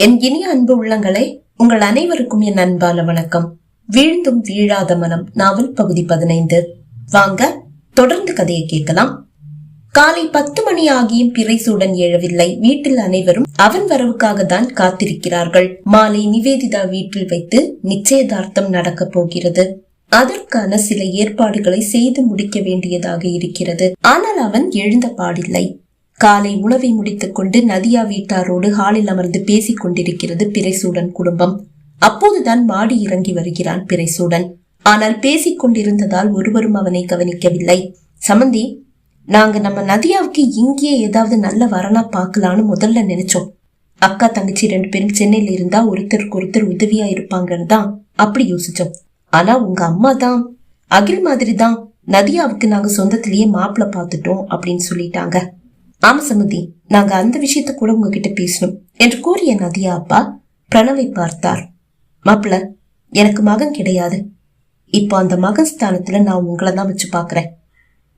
என் இனிய அன்பு உள்ளங்களே, உங்கள் அனைவருக்கும் என் அன்பான வணக்கம். வீழ்ந்தும் வீழாத மனம் நாவல் பகுதி 15. வாங்க தொடர்ந்து கதையை கேட்கலாம். காலை 10 மணி ஆகியும் பிறைசூடன் எழவில்லை. வீட்டில் அனைவரும் அவன் வரவுக்காக தான் காத்திருக்கிறார்கள். மாலை நிவேதிதா வீட்டில் வைத்து நிச்சயதார்த்தம் நடக்க போகிறது. அதற்கான சில ஏற்பாடுகளை செய்து முடிக்க வேண்டியதாக இருக்கிறது. ஆனால் அவன் எழுந்த பாடில்லை. காலை உணவை முடித்துக் கொண்டு நதியா வீட்டாரோடு ஹாலில் அமர்ந்து பேசிக் கொண்டிருக்கிறது பிறைசூடன் குடும்பம். அப்போதுதான் மாடி இறங்கி வருகிறான் பிறைசூடன். ஆனால் பேசிக் கொண்டிருந்ததால் ஒருவரும் அவனை கவனிக்கவில்லை. சமந்தி, நாங்க நம்ம நதியாவுக்கு இங்கே ஏதாவது நல்ல வரனா பாக்கலான்னு முதல்ல நினைச்சோம். அக்கா தங்கச்சி 2 பேரும் சென்னையில இருந்தா ஒருத்தருக்கு ஒருத்தர் உதவியா இருப்பாங்கன்னு தான் அப்படி யோசிச்சோம். ஆனா உங்க அம்மா தான் அகில் மாதிரி தான் நதியாவுக்கு நாங்க சொந்தத்திலேயே மாப்பிள்ள பாத்துட்டோம் அப்படின்னு சொல்லிட்டாங்க. ஆமா சமந்தி, நாங்க அந்த விஷயத்த கூட உங்ககிட்ட பேசணும் என்று கூறிய நதியா அப்பா பிரணவை பார்த்தார். மாப்பிள்ள, எனக்கு மகன் கிடையாது. இப்போ அந்த மகன் ஸ்தானத்துல நான் உங்களை தான் வச்சு பாக்குறேன்.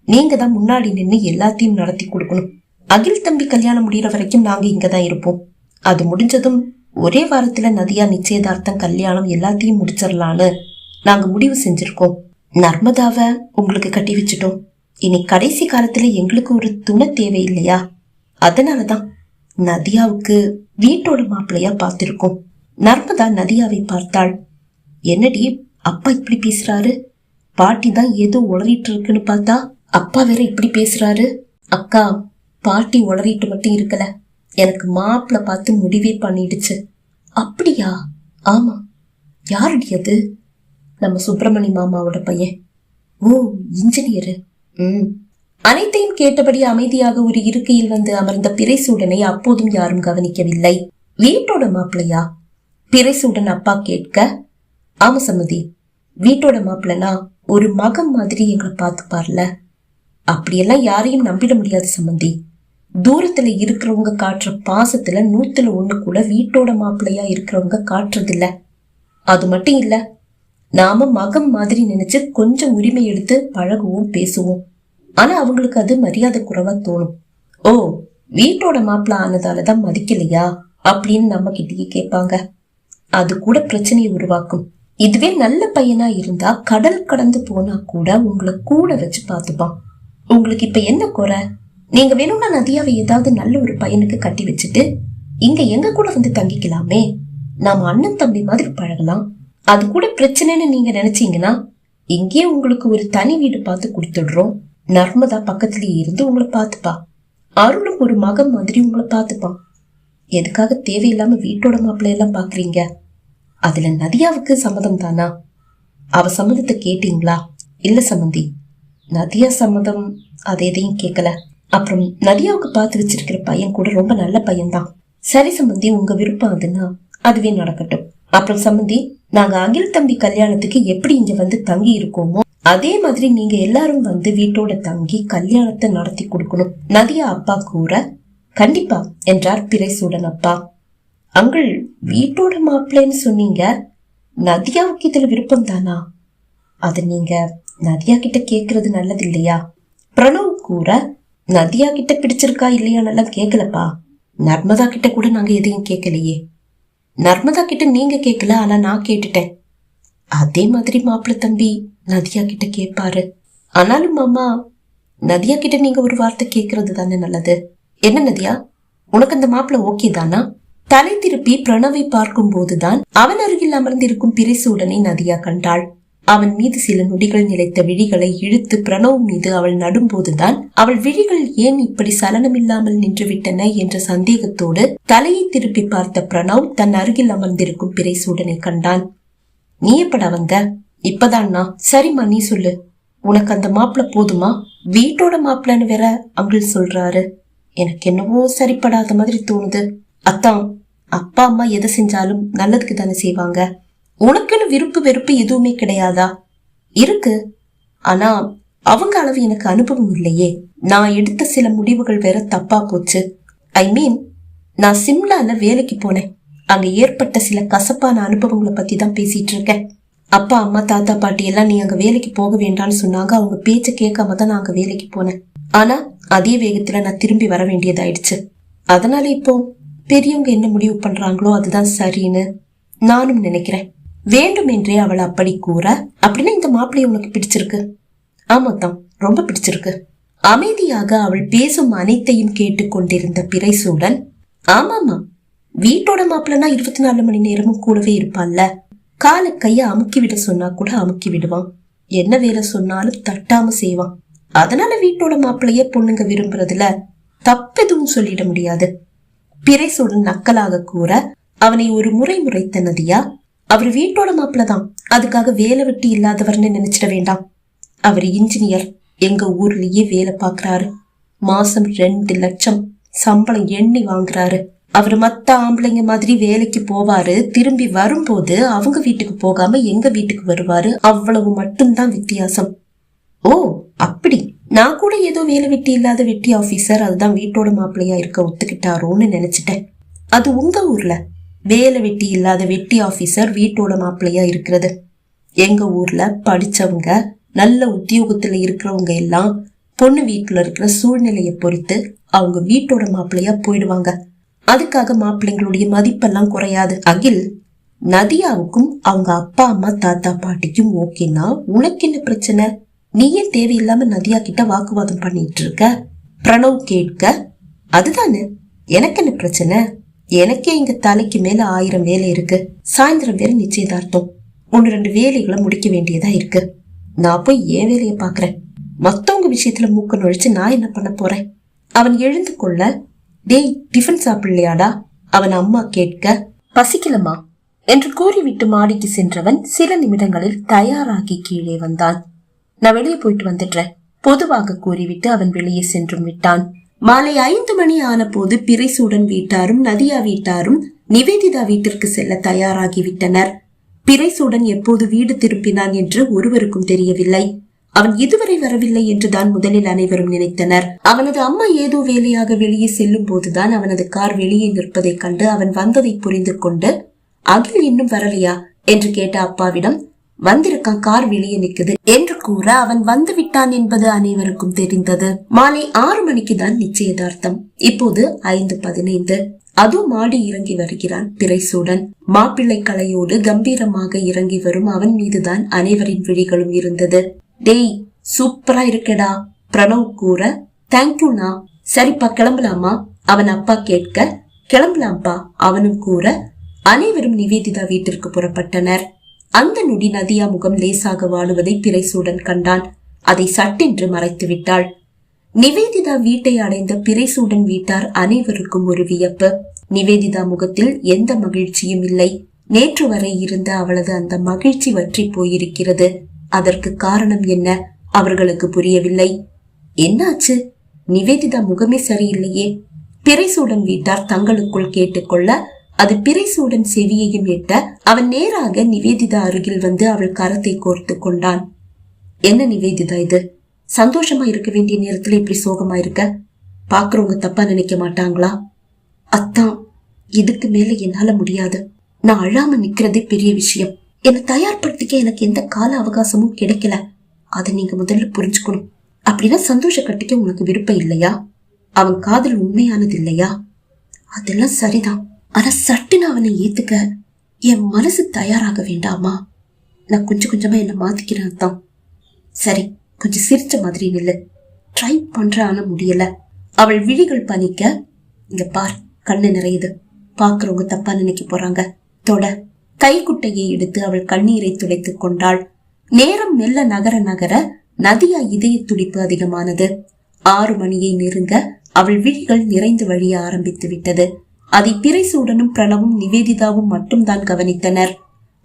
நீங்க தான் முன்னாடி நின்று எல்லாத்தையும் நடத்தி கொடுக்கணும். அகில் தம்பி கல்யாணம் முடிகிற வரைக்கும் நாங்க இங்கதான் இருப்போம். அது முடிஞ்சதும் ஒரே வாரத்துல நதியா நிச்சயதார்த்தம் கல்யாணம் எல்லாத்தையும் முடிச்சிடலான்னு நாங்க முடிவு செஞ்சிருக்கோம். நர்மதாவை உங்களுக்கு கட்டி வச்சுட்டோம். இனி கடைசி காலத்துல எங்களுக்கு ஒரு துணை தேவை இல்லையா? அதனாலதான் நதியாவுக்கு வீட்டோட மாப்பிள்ளையா பார்த்திருக்கோம். நர்மதா நதியாவை பார்த்தாள். என்னடி அப்பா இப்படி பேசுறாரு? பாட்டி தான் ஏதோ உளறிட்டு இருக்குன்னு பார்த்தா அப்பா வேற இப்படி பேசுறாரு. அக்கா, பாட்டி உளறிட்டு மட்டும் இருக்கல, எனக்கு மாப்பிள்ள பார்த்து முடிவே பண்ணிடுச்சு. அப்படியா? ஆமா. யாருடி அது? நம்ம சுப்பிரமணி மாமாவோட பையன். ஓ, இன்ஜினியரு. அனைத்தையும் கேட்டபடி அமைதியாக ஒரு இருக்கையில் வந்து அமர்ந்த பிறைசூடனை அப்போதும் யாரும் கவனிக்கவில்லை. வீட்டோட மாப்பிள்ளையா? பிறைசூடன் அப்பா கேட்க, ஆமா சம்மதி, வீட்டோட மாப்பிள்ளனா ஒரு மகன் மாதிரி எங்களை பார்த்துப்பார்ல. அப்படியெல்லாம் யாரையும் நம்பிட முடியாது சம்மந்தி. தூரத்துல இருக்கிறவங்க காட்டுற பாசத்துல 100 கூட வீட்டோட மாப்பிள்ளையா இருக்கிறவங்க காட்டுறதில்ல. அது மட்டும் இல்ல, நாம மகன் மாதிரி நினைச்சு கொஞ்சம் உரிமை எடுத்து பழகுவோம், பேசுவோம். ஆனா அவங்களுக்கு அது மரியாதை குறைவா தோணும். ஓ, வீட்டோட மாப்பிள்ள ஆனதாலதான் மதிக்கலையா அப்படின்னு நம்ம கிட்டயே கேட்பாங்க. அது கூட பிரச்சனையை உருவாக்கும். இதுவே நல்ல பையனா இருந்தா கடல் கடந்து போனா கூட உங்களை கூட வச்சு பாத்துப்பான். உங்களுக்கு இப்ப என்ன குறை? நீங்க வேணும்னா நதியாவை ஏதாவது நல்ல ஒரு பையனுக்கு கட்டி வச்சுட்டு இங்க எங்க கூட வந்து தங்கிக்கலாமே. நாம அண்ணன் தம்பி மாதிரி பழகலாம். அது கூட பிரச்சனைன்னு நீங்க நினைச்சீங்கன்னா இங்கே உங்களுக்கு ஒரு தனி வீடு பார்த்து கொடுத்துடுறோம். நர்மதா பக்கத்திலேயே இருந்து உங்களை பார்த்துப்பா. அருளும் ஒரு மகன் மாதிரி உங்களை பார்த்துப்பான். எதுக்காக தேவையில்லாம வீட்டோட மாப்பிள்ளை எல்லாம் பாக்குறீங்க? அதுல நதியாவுக்கு சம்மதம் தானா? அவ சம்மதத்தை கேட்டீங்களா? இல்ல சம்மந்தி, நதியா சம்மதம் அது எதையும் கேட்கல. அப்புறம் நதியாவுக்கு பார்த்து வச்சிருக்கிற பையன் கூட ரொம்ப நல்ல பையன்தான். சரி சம்மந்தி, உங்க விருப்பம் அதுன்னா அதுவே நடக்கட்டும். அப்புறம் சம்மந்தி, நாங்க அகில் தம்பி கல்யாணத்துக்கு எப்படி இங்க வந்து தங்கி இருக்கோமோ அதே மாதிரி நீங்க எல்லாரும் வந்து வீட்டோட தங்கி கல்யாணத்தை நடத்தி கொடுக்கணும். நதியா அப்பா கூற, கண்டிப்பா என்றார் பிறைசூடன் அப்பா. அங்கிள், வீட்டோட மாப்பிள்ளைன்னு சொன்னீங்க, நதியாவுக்கு இதுல விருப்பம் தானா? அது நீங்க நதியா கிட்ட கேக்குறது நல்லது இல்லையா? பிரணவ் கூற, நதியா கிட்ட பிடிச்சிருக்கா இல்லையான்னு கேட்கலப்பா. நர்மதா கிட்ட கூட நாங்க எதையும் கேட்கலையே. நர்மதா கிட்ட நீங்க கேட்கல, ஆனா நான் கேட்டுட்டேன். அதே மாதிரி மாப்பிள்ள தம்பி நதியா கிட்ட கேட்பாரு. ஆனாலும் மாமா, நதியா கிட்ட நீங்க ஒரு வார்த்தை கேட்கறது தானே நல்லது. என்ன நதியா, உனக்கு அந்த மாப்பிள்ள ஓகே தானா? தலை திருப்பி பிரணவை பார்க்கும் போதுதான் அவன் அருகில் அமர்ந்திருக்கும் பிறைசூடனை நதியா கண்டாள். அவன் மீது சில நொடிகள் நிலைத்த விழிகளை இழுத்து பிரணவ் மீது அவள் நடும்போதுதான் அவள் விழிகள் ஏன் இப்படி சலனமில்லாமல் நின்றுவிட்டன என்ற சந்தேகத்தோடு தலையை திருப்பி பார்த்த பிரணவ் தன் அருகில் அமர்ந்திருக்கும் பிறைசூடனை கண்டான். நீ எப்படா வந்த? இப்பதான்னா. சரிம்மா, நீ சொல்லு, உனக்கு அந்த மாப்பிள்ள போதுமா? வீட்டோட மாப்பிள்ளன்னு வேற அங்கிள் சொல்றாரு. எனக்கு என்னவோ சரிப்படாத மாதிரி தோணுது. அத்தான், அப்பா அம்மா எதை செஞ்சாலும் நல்லதுக்கு தானே செய்வாங்க. உனக்குன்னு விருப்பு வெறுப்பு எதுவுமே கிடையாதா? இருக்கு, ஆனா அவங்க அளவு எனக்கு அனுபவம் இல்லையே. நான் எடுத்த சில முடிவுகள் வேற தப்பா போச்சு. ஐ மீன், நான் சிம்லால வேலைக்கு போனேன். அங்க ஏற்பட்ட சில கசப்பான அனுபவங்களை பத்தி தான் பேசிட்டு இருக்கேன். அப்பா அம்மா தாத்தா பாட்டி எல்லாம் நீ அங்க வேலைக்கு போக வேண்டாம்னு சொன்னாங்க. அவங்க பேச்ச கேட்காம தான் நான் அங்க வேலைக்கு போனேன். ஆனா அதே வேகத்துல நான் திரும்பி வர வேண்டியதாயிடுச்சு. அதனால இப்போ பெரியவங்க என்ன முடிவு பண்றாங்களோ அதுதான் சரின்னு நானும் நினைக்கிறேன். வேண்டுமென்றே அவள் அப்படி கூற, அப்படின்னா இந்த மாப்பிள்ளை உனக்கு பிடிச்சிருக்கு? ஆமாத்தான், ரொம்ப பிடிச்சிருக்கு. அமைதியாக அவள் பேசும் அனைத்தையும் கேட்டுக்கொண்டிருந்த பிறைசூடன், ஆமாமா, வீட்டோட மாப்பிள்ளனா 24 மணி நேரமும் கூடவே இருப்பான்ல. கால கைய அமுக்கி விட சொன்னா கூட அமுக்கி விடுவான். என்ன வேலை சொன்னாலும் தட்டாம செய்வான். அதனால வீட்டோட மாப்பிள்ளைய பொண்ணுங்க விரும்புறதுல தப்பெதுவும் சொல்லிட முடியாது. பிறைசூடன் நக்கலாக கூற, அவனை ஒரு முறை முறைத்த நதியா, அவர் வீட்டோட மாப்பிள்ளதான், அதுக்காக வேலை வெட்டி இல்லாதவர்னு நினைச்சிட வேண்டாம். அவர் இன்ஜினியர், எங்க ஊர்லயே வேலை பாக்குறாரு. மாசம் 2 லட்சம் சம்பளம் எண்ணி வாங்குறாரு. அவரு மத்த ஆம்பளைங்க மாதிரி வேலைக்கு போவாரு, திரும்பி வரும்போது அவங்க வீட்டுக்கு போகாம எங்க வீட்டுக்கு வருவாரு, அவ்வளவு மட்டும்தான் வித்தியாசம். ஓ அப்படி, நான் கூட ஏதோ வேலை வெட்டி இல்லாத வெட்டி ஆபீசர், அதுதான் வீட்டோட மாப்பிள்ளையா இருக்க ஒத்துக்கிட்டாரோன்னு நினைச்சிட்டேன். அது உங்க ஊர்ல வேலை வெட்டி இல்லாத வெட்டி ஆபீசர் வீட்டோட மாப்பிள்ளையா இருக்கிறது. எங்க ஊர்ல படிச்சவங்க, நல்ல உத்தியோகத்துல இருக்கிறவங்க எல்லாம் பொண்ணு வீட்டுல இருக்கிற சூழ்நிலையை பொறுத்து அவங்க வீட்டோட மாப்பிள்ளையா போயிடுவாங்க. அதுக்காக மாப்பிள்ளைங்களுடைய மதிப்பெல்லாம் குறையாது. அகில், நதியாவுக்கும் அவங்க அப்பா அம்மா தாத்தா பாட்டிக்கும் ஓகேனா உனக்கு என்ன பிரச்சனை? நீ ஏன் தேவையில்லாம நதியா கிட்ட வாக்குவாதம் பண்ணிட்டு இருக்க? பிரணவ் கேட்க, அதுதானே, எனக்கு என்ன பிரச்சனை? எனக்கே இங்க தலைக்கு மேல 1000 வேலை இருக்கு. சாயந்தரம் வேற நிச்சயதார்த்தம், 1-2 வேலைகளை முடிக்க வேண்டியதா இருக்கு. நான் போய் ஏன் வேலையை பாக்குறேன். மத்தவங்க விஷயத்துல மூக்க நுழைச்சு நான் என்ன பண்ண போறேன்? அவன் எழுந்து கொள்ள, டேய் டிஃபன் சாப்பிடலையாடா? அவன் அம்மா கேட்க, பசிக்கலமா என்று கூறிவிட்டு மாடிக்கு சென்றவன் சில நிமிடங்களில் தயாராகி கீழே வந்தான். நான் வெளியே போயிட்டு வந்துடுறேன் பொதுவாக கூறிவிட்டு அவன் வெளியே சென்றும் விட்டான். மாலை 5 மணி ஆன போது பிறைசூடன் வீட்டாரும் நதியா வீட்டாரும் நிவேதிதா வீட்டிற்கு செல்ல தயாராகிவிட்டனர். பிறைசூடன் எப்போது வீடு திரும்பினான் என்று ஒருவருக்கும் தெரியவில்லை. அவன் இதுவரை வரவில்லை என்றுதான் முதலில் அனைவரும் நினைத்தனர். அவனது அம்மா ஏதோ வேலையாக வெளியே செல்லும் போதுதான் அவனது கார் வெளியே நிற்பதைக் கண்டு அவன் வந்ததை புரிந்து கொண்டு, அகில் இன்னும் வரலையா என்று கேட்ட அப்பாவிடம், வந்திருக்கான், கார் வெளியே நிக்குது என்று கூற அவன் வந்து விட்டான் என்பது அனைவருக்கும் தெரிந்தது. மாலை 6 மணிக்கு தான் நிச்சயதார்த்தம். இப்போது 5:15. அதுவும் மாடி இறங்கி வருகிறான் பிறைசூடன். மாப்பிள்ளை கலையோடு கம்பீரமாக இறங்கி வரும் அவன் மீதுதான் அனைவரின் விழிகளும் இருந்தது. டேய் சூப்பரா இருக்கடா, பிரணவ் கூற, தேங்க்யூண்ணா. சரிப்பா கிளம்பலாமா? அவன் அப்பா கேட்க, கிளம்பலாம்பா அவனும் கூற அனைவரும் நிவேதிதா வீட்டிற்கு புறப்பட்டனர். அந்த நொடி நதியா முகம் லேசாக வாழுவதை பிறைசூடன் கண்டான். அதை சட்டென்று மறைத்து விட்டாள். நிவேதிதா வீட்டை அடைந்த பிறைசூடன் வீட்டார் அனைவருக்கும் ஒரு வியப்பு. நிவேதிதா முகத்தில் எந்த மகிழ்ச்சியும் இல்லை. நேற்று வரை இருந்த அவளது அந்த மகிழ்ச்சி வற்றி போயிருக்கிறது. அதற்கு காரணம் என்ன? அவர்களுக்கு புரியவில்லை. என்னாச்சு? நிவேதிதா முகமே சரியில்லையே. பிறைசூடன் வீட்டார் தங்களுக்குள் கேட்டுக்கொள்ள, அது பிறைசூடன் செவியையும் எட்ட அவன் நேராக நிவேதிதா அருகில் வந்து அவள் கரத்தை கோர்த்து கொண்டான். என்ன நிவேதிதா இது? சந்தோஷமா இருக்க வேண்டிய நேரத்துல இப்படி சோகமா இருக்க? பாக்குறவங்க தப்பா நினைக்க மாட்டாங்களா? அத்தான், இதுக்கு மேல என்னால முடியாது. நான் அழாம நிக்கிறதே பெரிய விஷயம். என்னை தயார்படுத்திக்க எனக்கு எந்த கால அவகாசமும் கிடைக்கல. அதை நீங்க முதல்ல புரிஞ்சுக்கணும். அப்படின்னா சந்தோஷ கட்டிக்க உனக்கு விருப்பம் இல்லையா? அவன் காதல் உண்மையானது இல்லையா? அதெல்லாம் சரிதான். ஆனா சட்டுன்னு அவனை ஏத்துக்க என் மனசு தயாராக வேண்டாமா? நான் கொஞ்சம் கொஞ்சமா என்ன மாத்திக்கிறேன் தான். சரி, கொஞ்சம் சிரிச்ச மாதிரி நில்லு. ட்ரை பண்ற, ஆனா முடியல. அவள் விழிகள் பனிக்க, இங்க பார், கண்ணு நிறையுது, பாக்குறவங்க தப்பா நினைக்க போறாங்க, தொட. கைக்குட்டையை எடுத்து அவள் கண்ணீரை துடைத்துக் கொண்டாள். நேரம் மெல்ல நகர நகர நதியா இதய துடிப்பு அதிகமானது. 6 மணியை நெருங்க அவள் விழிகள் நிறைந்து வழிய ஆரம்பித்து விட்டது. அதை பிறைசூடனும் பிரணவும் நிவேதிதாவும் மட்டும்தான் கவனித்தனர்.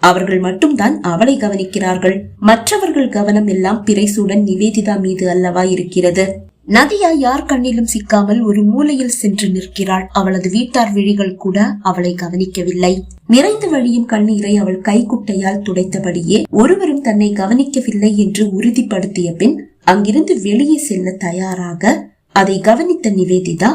அவர்கள் மட்டும்தான் அவளை கவனிக்கிறார்கள். மற்றவர்கள் கவனம் எல்லாம் பிறைசூடன் நிவேதிதா மீது அல்லவா இருக்கிறது. நதியா யார் கண்ணிலும் சிக்காமல் ஒரு மூலையில் சென்று நிற்கிறாள். அவளது வீட்டார் விழிகள் கூட அவளை கவனிக்கவில்லை. நிறைந்து வழியும் கண்ணீரை அவள் கைக்குட்டையால் துடைத்தபடியே ஒருவரும் தன்னை கவனிக்கவில்லை என்று உறுதிப்படுத்திய பின் அங்கிருந்து வெளியே செல்ல தயாராக அதை கவனித்த நிவேதிதா,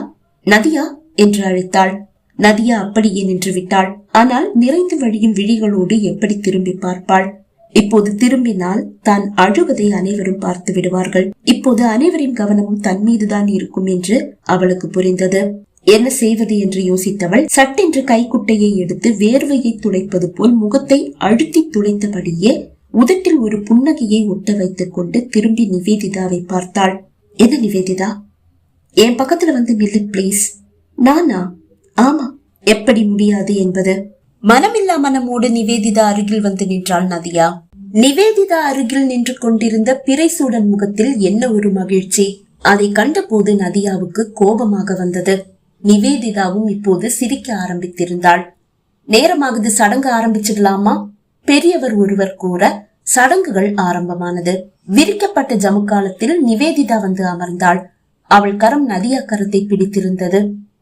நதியா என்று அழைத்தாள். நதியா அப்படியே நின்று விட்டாள். ஆனால் நிறைந்து வழியும் விழிகளோடு எப்படி திரும்பி பார்ப்பாள்? இப்போது திரும்பினால் தான் அழுவதை அனைவரும் பார்த்து விடுவார்கள். இப்போது அனைவரின் கவனமும் தன் மீதுதான் இருக்கும் என்று அவளுக்கு புரிந்தது. என்ன செய்வது என்று யோசித்தவள் சட்டென்று கைக்குட்டையை எடுத்து வேர்வையை துடைப்பது போல் முகத்தை அழுத்தி துடைத்தபடியே உதட்டில் ஒரு புன்னகையை ஒட்ட வைத்துக் கொண்டு திரும்பி நிவேதிதாவை பார்த்தாள். என்ன நிவேதிதா, என் பக்கத்துல வந்து நில்லு பிளீஸ். நானா? ஆமா, எப்படி முடியாது என்பது. மனமில்லா மனமோடு நிவேதிதா அருகில் வந்து நின்றாள் நதியா. நிவேதிதா அருகில் நின்று கொண்டிருந்த பிறைசூடன் முகத்தில் என்ன ஒரு மகிழ்ச்சி! அதை கண்டபோது நதியாவுக்கு கோபமாக வந்தது. நிவேதிதாவும் இப்போது சிரிக்க ஆரம்பித்திருந்தாள். நேரமாகுது, சடங்கு ஆரம்பிச்சிடலாமா? பெரியவர் ஒருவர் கூற சடங்குகள் ஆரம்பமானது. விரிக்கப்பட்ட ஜமுக்காலத்தில் நிவேதிதா வந்து அமர்ந்தாள். அவள் கரம் நதியா கரத்தை பிடித்திருந்தது.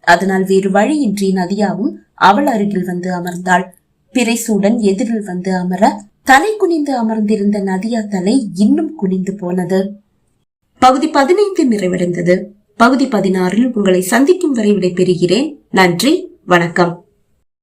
அதனால் வேறு வழியின்றி நதியாவும் அவள் அருகில் வந்து அமர்ந்தாள். பிறைசூடன் எதிரில் வந்து அமர தலை குனிந்து அமர்ந்திருந்த நதியா தலை இன்னும் குனிந்து போனது. பகுதி 15 நிறைவடைந்தது. பகுதி 16 உங்களை சந்திக்கும் வரை விடை பெறுகிறேன். நன்றி, வணக்கம்.